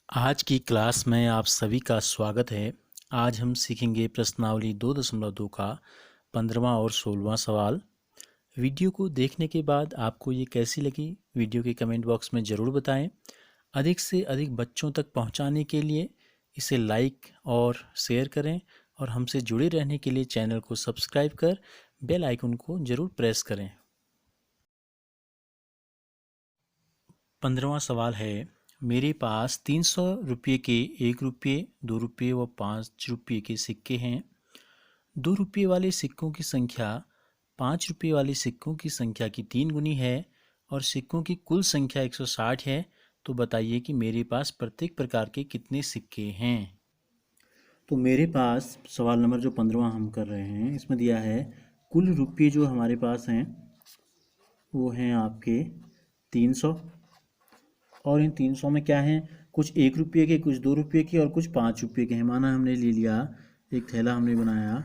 आज की क्लास में आप सभी का स्वागत है। आज हम सीखेंगे प्रश्नावली 2.2 का 15वां और 16वां सवाल। वीडियो को देखने के बाद आपको ये कैसी लगी, वीडियो के कमेंट बॉक्स में ज़रूर बताएं। अधिक से अधिक बच्चों तक पहुंचाने के लिए इसे लाइक और शेयर करें और हमसे जुड़े रहने के लिए चैनल को सब्सक्राइब कर बेल आइकन को ज़रूर प्रेस करें। 15वां सवाल है, मेरे पास 300 रुपये के 1 रुपये, 2 रुपये व 5 रुपये के सिक्के हैं। 2 रुपये वाले सिक्कों की संख्या 5 रुपये वाले सिक्कों की संख्या की 3 गुनी है और सिक्कों की कुल संख्या 160 है। तो बताइए कि मेरे पास प्रत्येक प्रकार के कितने सिक्के हैं। तो मेरे पास सवाल नंबर जो 15वां हम कर रहे हैं, इसमें दिया है कुल रुपये जो हमारे पास हैं वो हैं आपके 300, और इन 300 में क्या है, कुछ 1 रुपये के, कुछ 2 रुपये के और कुछ 5 रुपये के हैं। माना हमने ले लिया एक थैला, हमने बनाया,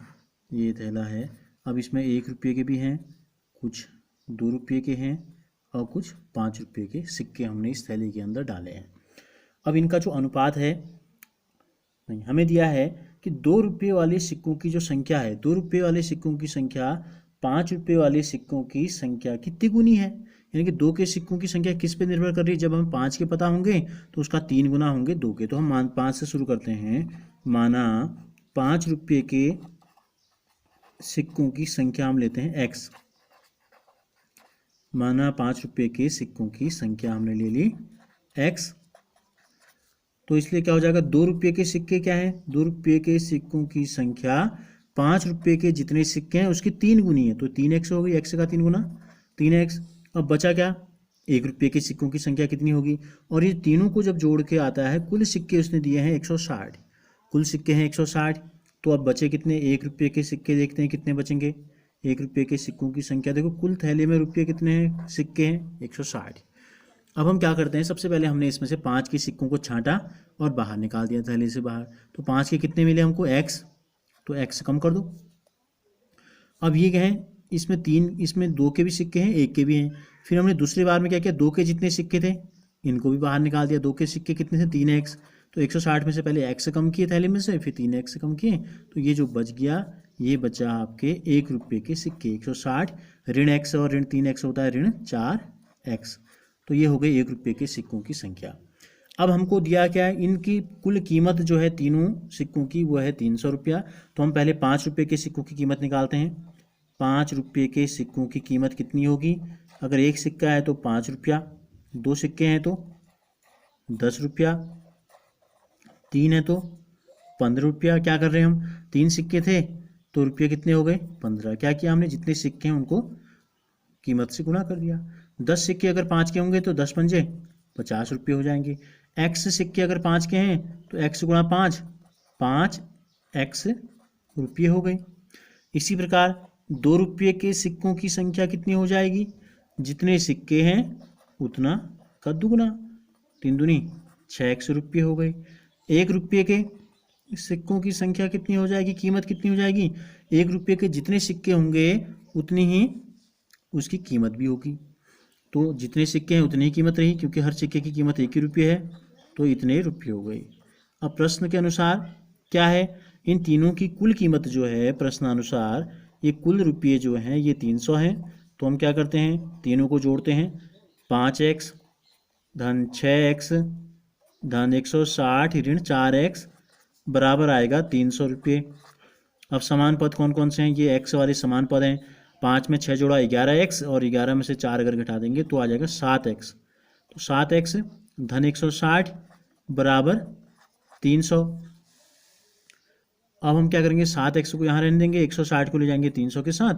ये थैला है। अब इसमें 1 रुपये के भी हैं, कुछ 2 रुपये के हैं और कुछ 5 रुपये के सिक्के हमने इस थैले के अंदर डाले हैं। अब इनका जो अनुपात है, हमें दिया है कि 2 रुपये वाले सिक्कों की जो संख्या है, 2 रुपये वाले सिक्कों की संख्या 5 रुपये वाले सिक्कों की संख्या की तिगुनी है। यानी कि 2 के सिक्कों की संख्या किस पे निर्भर कर रही है, जब हम 5 के पता होंगे तो उसका 3 गुना होंगे 2 के। तो हम 5 से शुरू करते हैं। माना 5 रुपये के सिक्कों की संख्या हम लेते हैं x। माना 5 रुपये के सिक्कों की संख्या हमने ले ली x, तो इसलिए क्या हो जाएगा, 2 रुपये के सिक्के क्या हैं, 2 रुपये के सिक्कों की संख्या 5 रुपये के जितने सिक्के हैं उसकी 3 गुनी है, तो 3x हो गई, x का 3 गुना 3x। अब बचा क्या, 1 रुपये के सिक्कों की संख्या कितनी होगी, और ये तीनों को जब जोड़ के आता है कुल सिक्के उसने दिए हैं 160, कुल सिक्के हैं 160। तो अब बचे कितने, 1 रुपये के सिक्के देखते हैं कितने बचेंगे। 1 रुपये के सिक्कों की संख्या देखो, कुल थैले में रुपये कितने हैं, सिक्के हैं 160। अब हम क्या करते हैं, सबसे पहले हमने इसमें से 5 के सिक्कों को छांटा और बाहर निकाल दिया थैले से बाहर। तो 5 के कितने मिले हमको, x, तो x कम कर दो। अब ये क्या है, इसमें 3, इसमें 2 के भी सिक्के हैं, 1 के भी हैं। फिर हमने दूसरी बार में क्या किया, 2 के जितने सिक्के थे इनको भी बाहर निकाल दिया। 2 के सिक्के कितने थे, 3x। तो 160 में से पहले x कम किए थैले में से, फिर 3x कम किए, तो ये जो बच गया ये बचा आपके 1 रुपये के सिक्के। 160 ऋण x और ऋण 3x होता है ऋण 4x। तो ये हो गई 1 रुपये के सिक्कों की संख्या। अब हमको दिया क्या है, इनकी कुल कीमत जो है तीनों सिक्कों की वो है 300 रुपया। तो हम पहले 5 रुपये के सिक्कों की कीमत निकालते हैं। 5 रुपये के सिक्कों की कीमत कितनी होगी, अगर एक सिक्का है तो 5 रुपया, 2 सिक्के हैं तो 10 रुपया, 3 है तो 15 रुपया। क्या कर रहे हैं हम, 3 सिक्के थे तो रुपये कितने हो गए, 15। क्या किया हमने, जितने सिक्के हैं उनको कीमत से गुणा कर दिया। 10 सिक्के अगर 5 के होंगे तो 10 पंजे 50 रुपये हो जाएंगे। x सिक्के अगर 5 के हैं तो x गुणा 5, 5x रुपये हो गए। इसी प्रकार 2 रुपये के सिक्कों की संख्या कितनी हो जाएगी, जितने सिक्के हैं उतना का दुगुना, 3 दूनी 6x रुपये हो गए। 1 रुपये के सिक्कों की संख्या कितनी हो जाएगी, कीमत कितनी हो जाएगी, 1 रुपये के जितने सिक्के होंगे उतनी ही उसकी कीमत भी होगी। तो जितने सिक्के हैं उतनी ही कीमत रही, क्योंकि हर सिक्के की कीमत 1 ही रुपये है, तो इतने रुपये हो गई। अब प्रश्न के अनुसार क्या है, इन तीनों की कुल कीमत जो है प्रश्नानुसार, ये कुल रुपये जो हैं ये 300 हैं। तो हम क्या करते हैं, तीनों को जोड़ते हैं, 5x धन 6x धन 160 ऋण 4x बराबर आएगा 300 रुपये। अब समान पद कौन कौन से हैं, ये x वाले समान पद हैं। 5 में 6 जोड़ा 11x और 11 में से 4 अगर घटा देंगे तो आ जाएगा 7x। तो 7x धन 160 बराबर 300। अब हम क्या करेंगे, 7x को यहाँ रहने देंगे, 160 को ले जाएंगे 300 के साथ,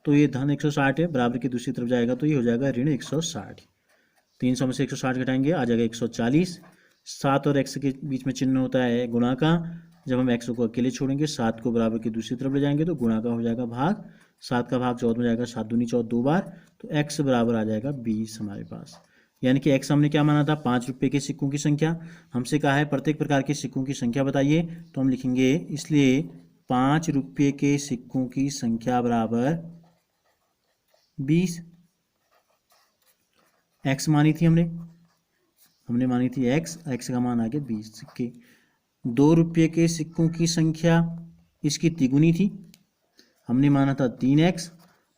तो ये धन 160 है, बराबर की दूसरी तरफ जाएगा तो ये हो जाएगा ऋण 160। 300 में से 160 घटाएंगे आ जाएगा 140। 7 और x के बीच में चिन्ह होता है गुणा का, जब हम x को अकेले छोड़ेंगे 7 को बराबर की दूसरी तरफ ले जाएंगे तो गुणा का हो जाएगा भाग, 7 का भाग 14 में जाएगा, 7 दूनी 14 2 बार, तो x बराबर आ जाएगा 20 हमारे पास। यानी कि x हमने क्या माना था, 5 रुपये के सिक्कों की संख्या। हमसे कहा है प्रत्येक प्रकार के सिक्कों की संख्या बताइए, तो हम लिखेंगे इसलिए 5 रुपये के सिक्कों की संख्या बराबर 20। x मानी थी हमने, हमने मानी थी एक्स, एक्स का मान आ गया 20 सिक्के। 2 रुपये के सिक्कों की संख्या इसकी तिगुनी थी, हमने माना था 3x,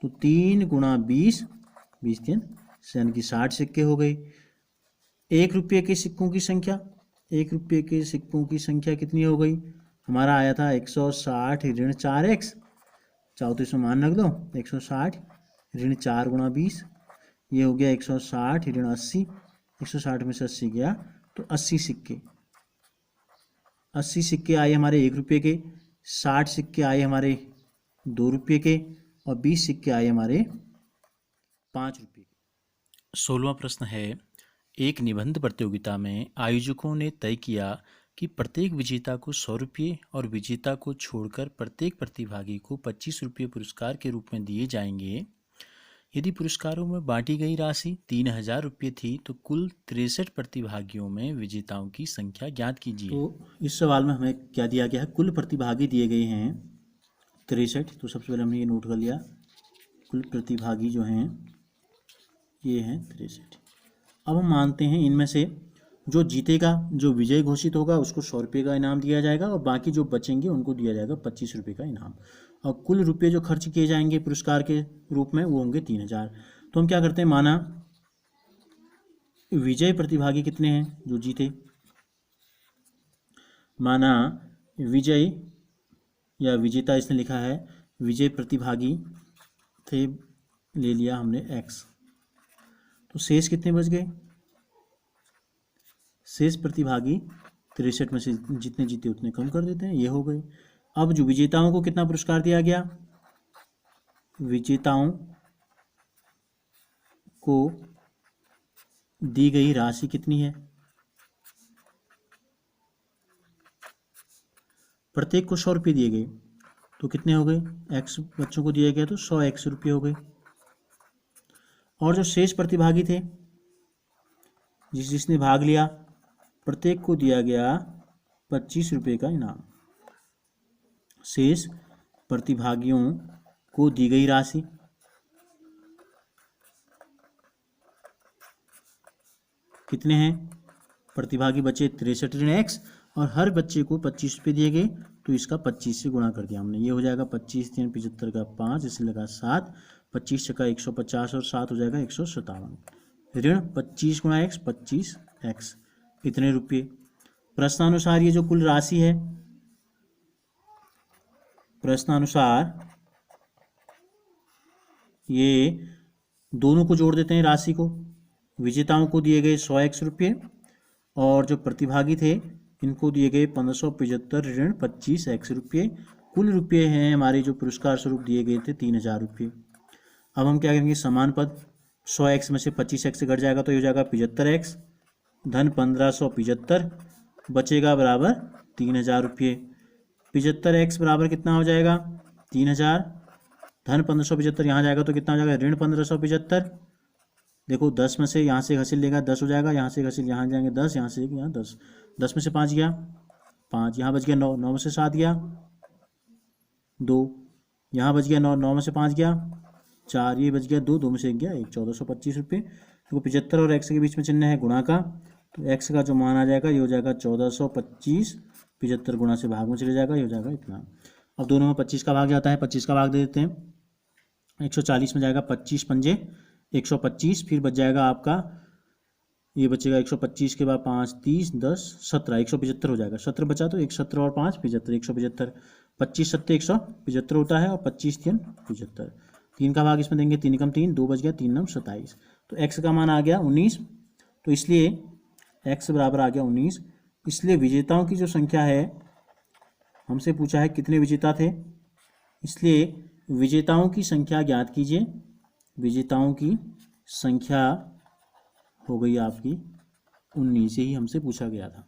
तो 3 गुणा 20, 20 3 यानी कि 60 सिक्के हो गए। 1 रुपये के सिक्कों की संख्या, 1 रुपये के सिक्कों की संख्या कितनी हो गई, हमारा आया था 160 ऋण 4x, चाहो तो इसमें मान रख दो, 160 ऋण 4 गुणा 20, ये हो गया 160 ऋण 80, 160 में से 80 गया तो 80 सिक्के, 80 सिक्के आए हमारे 1 रुपये के, 60 सिक्के आए हमारे 2 रुपये के, और 20 सिक्के आए हमारे 5 रुपये के। 16वां प्रश्न है, एक निबंध प्रतियोगिता में आयोजकों ने तय किया कि प्रत्येक विजेता को 100 रुपये और विजेता को छोड़कर प्रत्येक प्रतिभागी को 25 रुपये पुरस्कार के रूप में दिए जाएंगे। यदि पुरस्कारों में बांटी गई राशि 3000 रुपये थी तो कुल 63 प्रतिभागियों में विजेताओं की संख्या ज्ञात कीजिए। तो इस सवाल में हमें क्या दिया गया है, कुल प्रतिभागी दिए गए हैं 63। तो सबसे पहले हमने ये नोट कर लिया, कुल प्रतिभागी जो हैं ये हैं 63। अब हम मानते हैं इनमें से जो जीतेगा, जो विजय घोषित होगा उसको 100 रुपये का इनाम दिया जाएगा और बाकी जो बचेंगे उनको दिया जाएगा 25 रुपये का इनाम, और कुल रुपये जो खर्च किए जाएंगे पुरस्कार के रूप में वो होंगे 3000। तो हम क्या करते हैं, माना विजय प्रतिभागी कितने हैं जो जीते, माना विजय या विजेता इसने लिखा है, विजय प्रतिभागी थे, ले लिया हमने x, तो शेष कितने बच गए, शेष प्रतिभागी 63 में से जितने जीते उतने कम कर देते हैं, ये हो गए। अब जो विजेताओं को कितना पुरस्कार दिया गया, विजेताओं को दी गई राशि कितनी है, प्रत्येक को 100 रुपये दिए गए, तो कितने हो गए, x बच्चों को दिया गया तो 100 x रुपये हो गए। और जो शेष प्रतिभागी थे जिसने भाग लिया, प्रत्येक को दिया गया 25 रुपये का इनाम। शेष प्रतिभागियों को दी गई राशि कितने हैं, प्रतिभागी बचे 63 ऋण x और हर बच्चे को 25 रुपये दिए गए, तो इसका 25 से गुणा कर दिया हमने, ये हो जाएगा 25 3 75 का 5, इससे लगा 7, 25 छक्का 150 और 7 हो जाएगा 157। ऋण 25 गुणा x 25x, इतने रुपये। प्रश्नानुसार ये जो कुल राशि है, प्रश्नानुसार ये दोनों को जोड़ देते हैं राशि को, विजेताओं को दिए गए 100 x रुपये और जो प्रतिभागी थे इनको दिए गए 1575 ऋण 25 x रुपये। कुल रुपये हैं हमारे जो पुरस्कार स्वरूप दिए गए थे 3000 रुपये। अब हम क्या करेंगे, समान पद 100 x में से 25 x घट जाएगा तो ये हो जाएगा 75 x, धन 1575 बचेगा बराबर 3000 रुपये। 75 x बराबर कितना हो जाएगा 3000, धन 1575 यहाँ जाएगा तो कितना हो जाएगा ऋण 1575। देखो 10 में से यहाँ से घसील लेगा 10 हो जाएगा, यहाँ से घसील यहाँ जाएंगे 10, यहाँ से यहाँ 10, 10 में से 5 गया 5, यहाँ बच गया 9, 9 में से 7 गया 2, यहाँ बच गया 9, 9 में से 5 गया 4, ये बच गया 2, 2 में से 1 गया 1, 1425 रुपये। देखो 75 और x के बीच में चिन्ह है गुणा का, तो x का जो मान आ जाएगा ये हो जाएगा 1425, 75 गुणा से भाग में चले जाएगा, ये हो जाएगा इतना। अब दोनों में 25 का भाग जाता है, 25 का भाग दे देते हैं, 140 में जाएगा 25 पंजे 125, फिर बच जाएगा आपका, ये बचेगा 125 के बाद 5 30 10 17, 175 हो जाएगा, 17 बचा तो 1 17 और 5 75, 175, 25 7 175 होता है और 25 3 75, 3 का भाग इसमें देंगे 3 कम 3, 2 बच गया 3 9 27, तो x का मान आ गया 19, तो इसलिए x बराबर आ गया 19। इसलिए विजेताओं की जो संख्या है, हमसे पूछा है कितने विजेता थे, इसलिए विजेताओं की संख्या ज्ञात कीजिए। विजेताओं की संख्या हो गई आपकी 19, ही हमसे पूछा गया था।